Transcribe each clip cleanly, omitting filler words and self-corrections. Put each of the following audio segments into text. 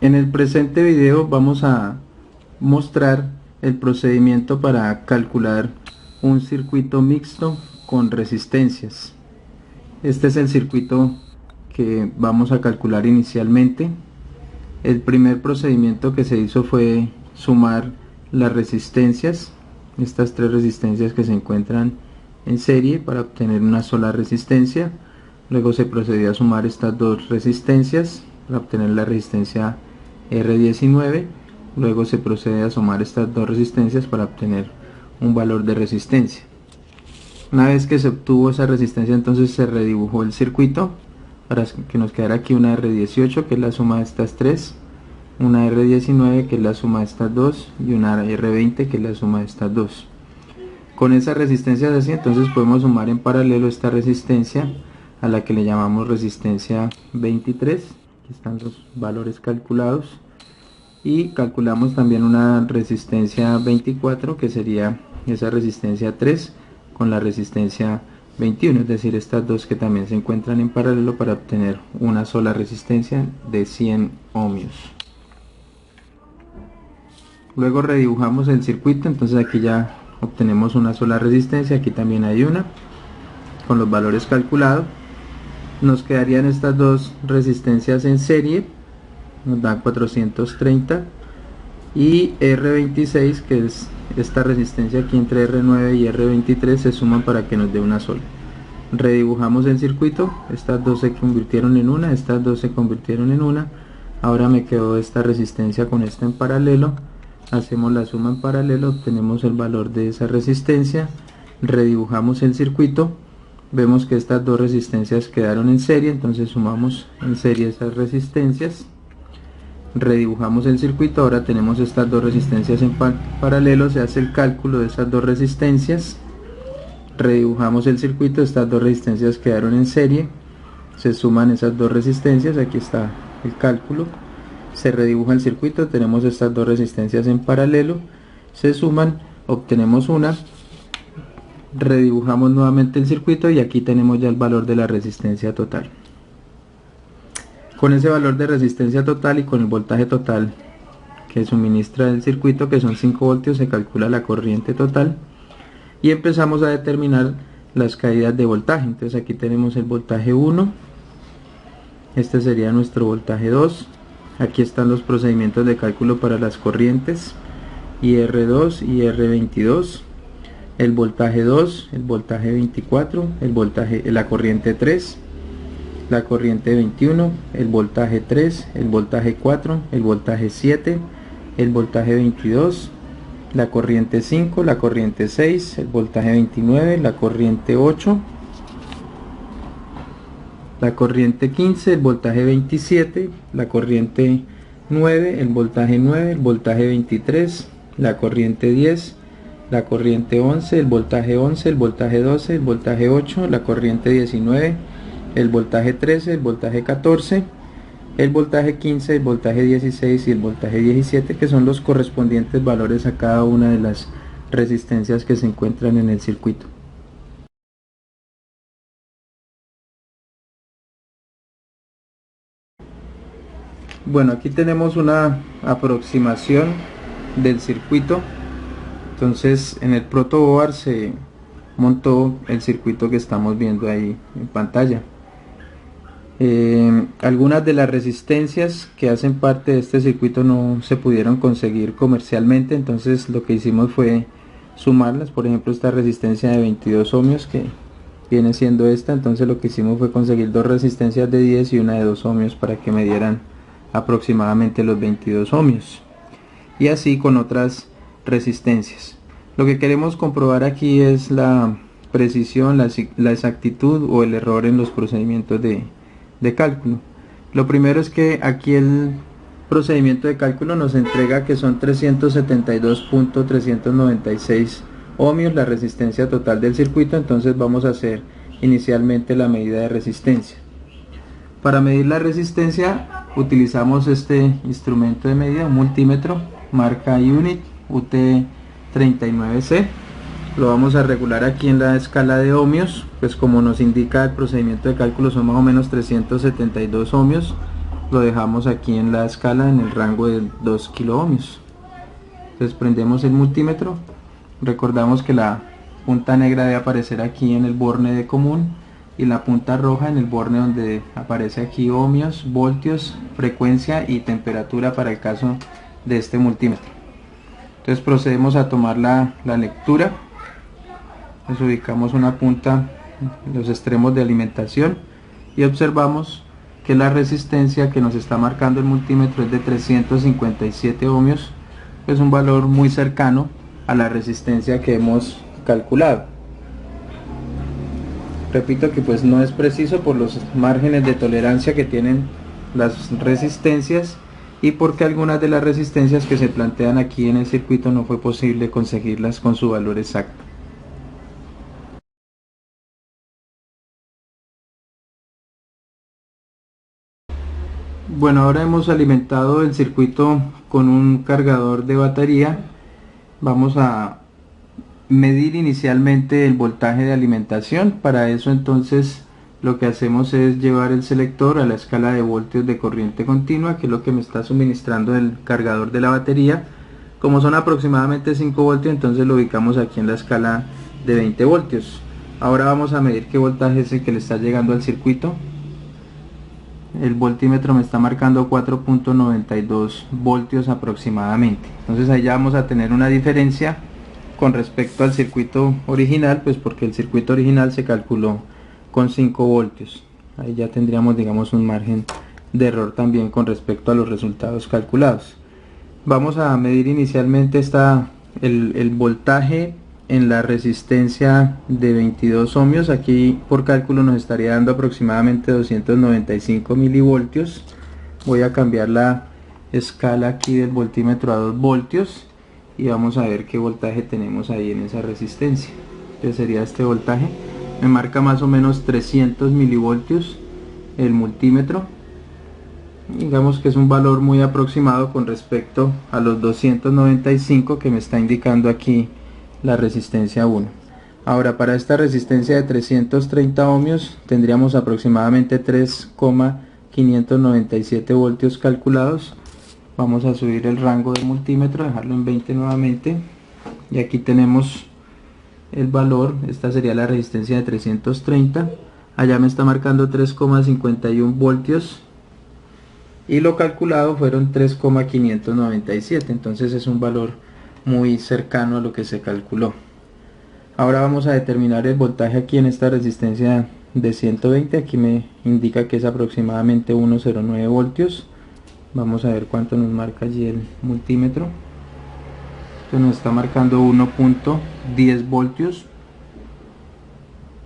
En el presente video vamos a mostrar el procedimiento para calcular un circuito mixto con resistencias. Este es el circuito que vamos a calcular inicialmente. El primer procedimiento que se hizo fue sumar las resistencias, estas tres resistencias que se encuentran en serie, para obtener una sola resistencia. Luego se procedió a sumar estas dos resistencias para obtener la resistencia R19. Luego se procede a sumar estas dos resistencias para obtener un valor de resistencia. Una vez que se obtuvo esa resistencia, entonces se redibujó el circuito para que nos quedara aquí una R18, que es la suma de estas tres, una R19, que es la suma de estas dos, y una R20, que es la suma de estas dos. Con esas resistencias así, entonces podemos sumar en paralelo esta resistencia, a la que le llamamos resistencia 23. Aquí están los valores calculados. Y calculamos también una resistencia 24, que sería esa resistencia 3 con la resistencia 21, es decir, estas dos que también se encuentran en paralelo, para obtener una sola resistencia de 100 ohmios. Luego redibujamos el circuito, entonces aquí ya obtenemos una sola resistencia, aquí también hay una con los valores calculados. Nos quedarían estas dos resistencias en serie, nos dan 430, y R26, que es esta resistencia aquí entre R9 y R23, se suman para que nos dé una sola. Redibujamos el circuito, estas dos se convirtieron en una, estas dos se convirtieron en una. Ahora me quedó esta resistencia con esta en paralelo. Hacemos la suma en paralelo, obtenemos el valor de esa resistencia. Redibujamos el circuito, vemos que estas dos resistencias quedaron en serie, entonces sumamos en serie esas resistencias. Redibujamos el circuito, ahora tenemos estas dos resistencias en paralelo, se hace el cálculo de estas dos resistencias. Redibujamos el circuito, estas dos resistencias quedaron en serie, se suman esas dos resistencias, aquí está el cálculo. Se redibuja el circuito, tenemos estas dos resistencias en paralelo, se suman, obtenemos una. Redibujamos nuevamente el circuito y aquí tenemos ya el valor de la resistencia total. Con ese valor de resistencia total y con el voltaje total que suministra el circuito, que son 5 voltios, se calcula la corriente total y empezamos a determinar las caídas de voltaje. Entonces aquí tenemos el voltaje 1, este sería nuestro voltaje 2. Aquí están los procedimientos de cálculo para las corrientes, IR2 y R22, el voltaje 2, el voltaje 24, la corriente 3, la corriente 21, el voltaje 3, el voltaje 4, el voltaje 7, el voltaje 22, la corriente 5, la corriente 6, el voltaje 29, la corriente 8, la corriente 15, el voltaje 27, la corriente 9, el voltaje 9, el voltaje 23, la corriente 10, la corriente 11, el voltaje 11, el voltaje 12, el voltaje 8, la corriente 19, el voltaje 13, el voltaje 14, el voltaje 15, el voltaje 16 y el voltaje 17, que son los correspondientes valores a cada una de las resistencias que se encuentran en el circuito. Bueno, aquí tenemos una aproximación del circuito. Entonces en el protoboard se montó el circuito que estamos viendo ahí en pantalla. Algunas de las resistencias que hacen parte de este circuito no se pudieron conseguir comercialmente, entonces lo que hicimos fue sumarlas. Por ejemplo, esta resistencia de 22 ohmios, que viene siendo esta, entonces lo que hicimos fue conseguir dos resistencias de 10 y una de 2 ohmios para que me dieran aproximadamente los 22 ohmios, y así con otras resistencias. Lo que queremos comprobar aquí es la precisión, la exactitud o el error en los procedimientos de cálculo. Lo primero es que aquí el procedimiento de cálculo nos entrega que son 372.396 ohmios la resistencia total del circuito. Entonces vamos a hacer inicialmente la medida de resistencia. Para medir la resistencia utilizamos este instrumento de medida, un multímetro marca Unit UT39C. Lo vamos a regular aquí en la escala de ohmios, pues como nos indica el procedimiento de cálculo son más o menos 372 ohmios. lo dejamos aquí en la escala en el rango de 2 kilo ohmios. Entonces prendemos el multímetro, recordamos que la punta negra debe aparecer aquí en el borne de común y la punta roja en el borne donde aparece aquí ohmios, voltios, frecuencia y temperatura para el caso de este multímetro. Entonces procedemos a tomar la lectura. Nos ubicamos una punta en los extremos de alimentación y observamos que la resistencia que nos está marcando el multímetro es de 357 ohmios, es un valor muy cercano a la resistencia que hemos calculado. Repito que pues no es preciso por los márgenes de tolerancia que tienen las resistencias y porque algunas de las resistencias que se plantean aquí en el circuito no fue posible conseguirlas con su valor exacto. Bueno, ahora hemos alimentado el circuito con un cargador de batería. Vamos a medir inicialmente el voltaje de alimentación. Para eso entonces lo que hacemos es llevar el selector a la escala de voltios de corriente continua, que es lo que me está suministrando el cargador de la batería. Como son aproximadamente 5 voltios, entonces lo ubicamos aquí en la escala de 20 voltios. Ahora vamos a medir qué voltaje es el que le está llegando al circuito. El voltímetro me está marcando 4.92 voltios aproximadamente. Entonces ahí ya vamos a tener una diferencia con respecto al circuito original, pues porque el circuito original se calculó con 5 voltios. Ahí ya tendríamos, digamos, un margen de error también con respecto a los resultados calculados. Vamos a medir inicialmente el voltaje en la resistencia de 22 ohmios. Aquí por cálculo nos estaría dando aproximadamente 295 milivoltios. Voy a cambiar la escala aquí del voltímetro a 2 voltios y vamos a ver qué voltaje tenemos ahí en esa resistencia. Este sería este voltaje, me marca más o menos 300 milivoltios el multímetro. Digamos que es un valor muy aproximado con respecto a los 295 que me está indicando aquí la resistencia 1. Ahora para esta resistencia de 330 ohmios tendríamos aproximadamente 3,597 voltios calculados. Vamos a subir el rango del multímetro, dejarlo en 20 nuevamente y aquí tenemos el valor. Esta sería la resistencia de 330, allá me está marcando 3,51 voltios y lo calculado fueron 3,597, entonces es un valor muy cercano a lo que se calculó. Ahora vamos a determinar el voltaje aquí en esta resistencia de 120, aquí me indica que es aproximadamente 1,09 voltios. Vamos a ver cuánto nos marca allí el multímetro. Esto nos está marcando 1.10 voltios,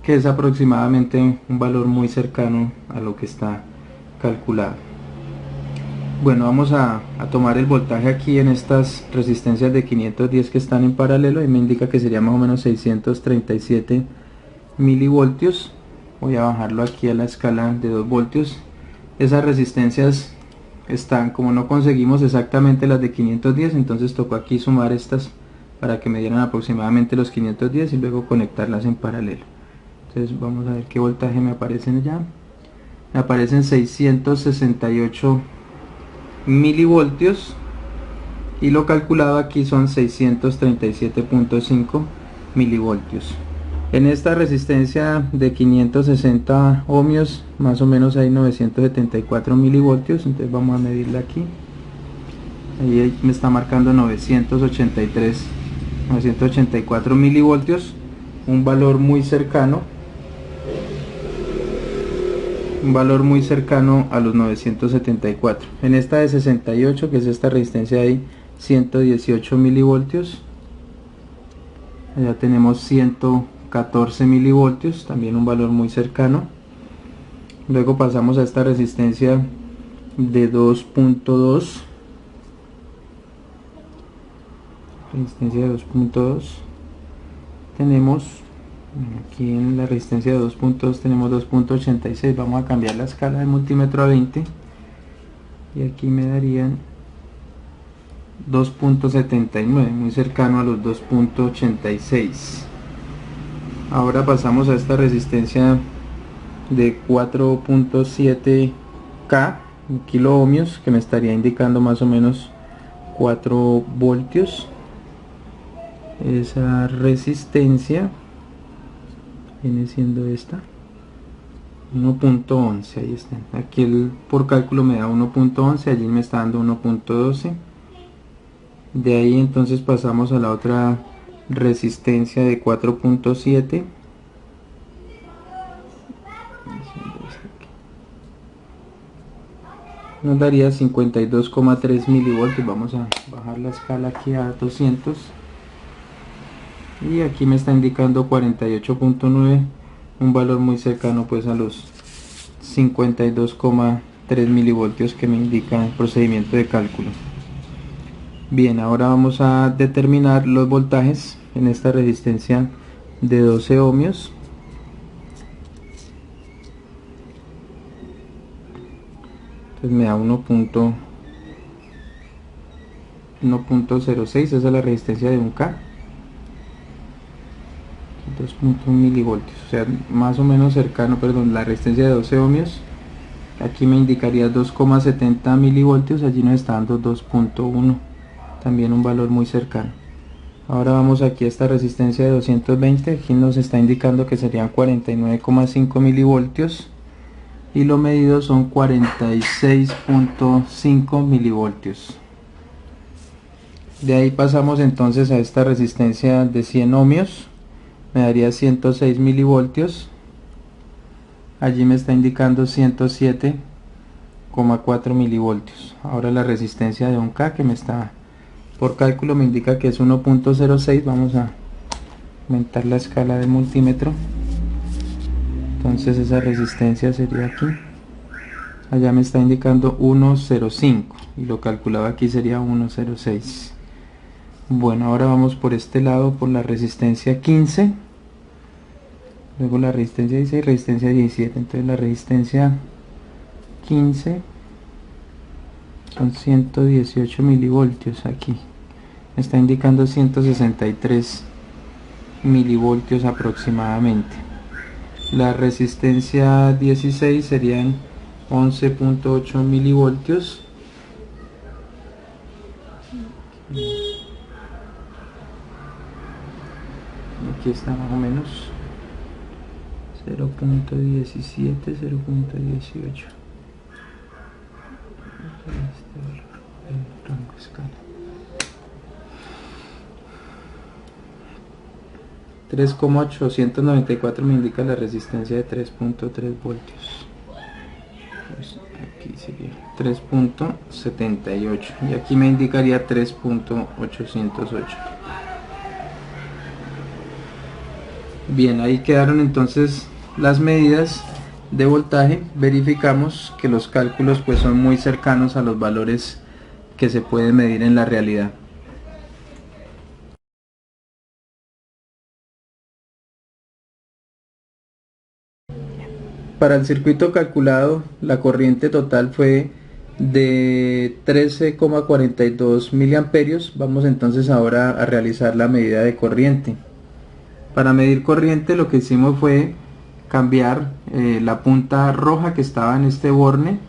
que es aproximadamente un valor muy cercano a lo que está calculado. Bueno, vamos a tomar el voltaje aquí en estas resistencias de 510 que están en paralelo y me indica que sería más o menos 637 milivoltios. Voy a bajarlo aquí a la escala de 2 voltios. Esas resistencias están, como no conseguimos exactamente las de 510, entonces tocó aquí sumar estas para que me dieran aproximadamente los 510 y luego conectarlas en paralelo. Entonces vamos a ver qué voltaje me aparecen ya. Me aparecen 668 milivoltios y lo calculado aquí son 637.5 milivoltios. En esta resistencia de 560 ohmios más o menos hay 974 milivoltios, entonces vamos a medirla aquí. Ahí me está marcando 984 milivoltios, un valor muy cercano a los 974. En esta de 68, que es esta resistencia, hay 118 milivoltios. Allá tenemos 114 milivoltios, también un valor muy cercano. Luego pasamos a esta resistencia de 2.2. Resistencia de 2.2. Tenemos aquí en la resistencia de 2.2 tenemos 2.86. Vamos a cambiar la escala de multímetro a 20 y aquí me darían 2.79, muy cercano a los 2.86. Ahora pasamos a esta resistencia de 4.7K kilo ohmios, que me estaría indicando más o menos 4 voltios. Esa resistencia viene siendo esta 1.11, ahí está. Aquí por cálculo me da 1.11, allí me está dando 1.12. De ahí entonces pasamos a la otra resistencia de 4.7, nos daría 52,3 milivoltios. Vamos a bajar la escala aquí a 200 y aquí me está indicando 48.9, un valor muy cercano pues a los 52,3 milivoltios que me indica el procedimiento de cálculo. Bien, ahora vamos a determinar los voltajes en esta resistencia de 12 ohmios. Entonces me da 1.06, esa es la resistencia de 1K. 2.1 milivoltios, o sea, más o menos cercano, perdón, la resistencia de 12 ohmios. Aquí me indicaría 2,70 milivoltios, allí nos está dando 2.1, también un valor muy cercano. Ahora vamos aquí a esta resistencia de 220, aquí nos está indicando que serían 49,5 milivoltios y lo medido son 46.5 milivoltios. De ahí pasamos entonces a esta resistencia de 100 ohmios, me daría 106 milivoltios, allí me está indicando 107,4 milivoltios. Ahora la resistencia de 1K, que me está por cálculo me indica que es 1.06, vamos a aumentar la escala del multímetro. Entonces esa resistencia sería aquí, allá me está indicando 1.05 y lo calculado aquí sería 1.06. Bueno, ahora vamos por este lado por la resistencia 15, luego la resistencia 16 y resistencia 17. Entonces la resistencia 15 son 118 milivoltios, aquí me está indicando 163 milivoltios aproximadamente. La resistencia 16 serían 11.8 milivoltios. Aquí está más o menos 0.17, 0.18. 3,894 me indica la resistencia de 3.3 voltios. Pues aquí sería 3.78 y aquí me indicaría 3.808. Bien, ahí quedaron entonces las medidas de voltaje. Verificamos que los cálculos pues son muy cercanos a los valores que se pueden medir en la realidad. Para el circuito calculado, la corriente total fue de 13,42 miliamperios. Vamos entonces ahora a realizar la medida de corriente. Para medir corriente lo que hicimos fue cambiar la punta roja que estaba en este borne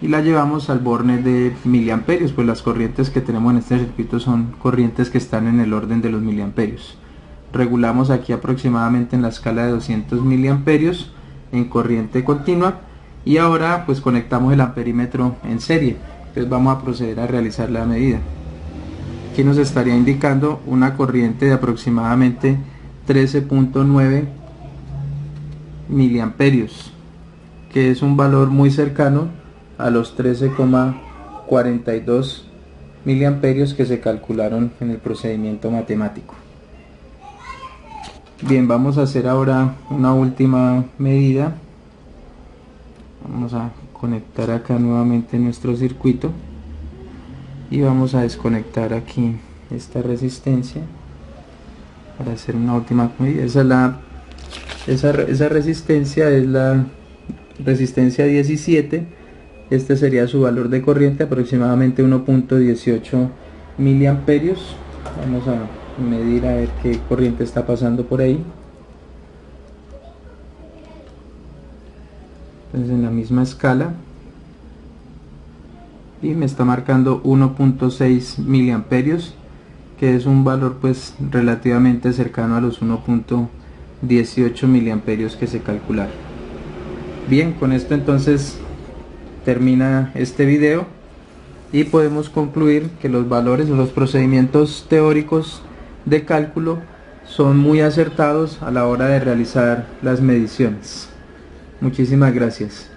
y la llevamos al borne de miliamperios, pues las corrientes que tenemos en este circuito son corrientes que están en el orden de los miliamperios. Regulamos aquí aproximadamente en la escala de 200 miliamperios en corriente continua y ahora pues conectamos el amperímetro en serie. Entonces vamos a proceder a realizar la medida. Aquí nos estaría indicando una corriente de aproximadamente 13.9 miliamperios, que es un valor muy cercano a los 13,42 miliamperios que se calcularon en el procedimiento matemático. Bien, vamos a hacer ahora una última medida. Vamos a conectar acá nuevamente nuestro circuito y vamos a desconectar aquí esta resistencia para hacer una última medida. Esa resistencia es la resistencia 17. Este sería su valor de corriente, aproximadamente 1.18 miliamperios. Vamos a medir a ver qué corriente está pasando por ahí. Entonces en la misma escala y me está marcando 1.6 miliamperios, que es un valor pues relativamente cercano a los 1.18 miliamperios que se calcularon. Bien, con esto entonces termina este video y podemos concluir que los valores o los procedimientos teóricos de cálculo son muy acertados a la hora de realizar las mediciones. Muchísimas gracias.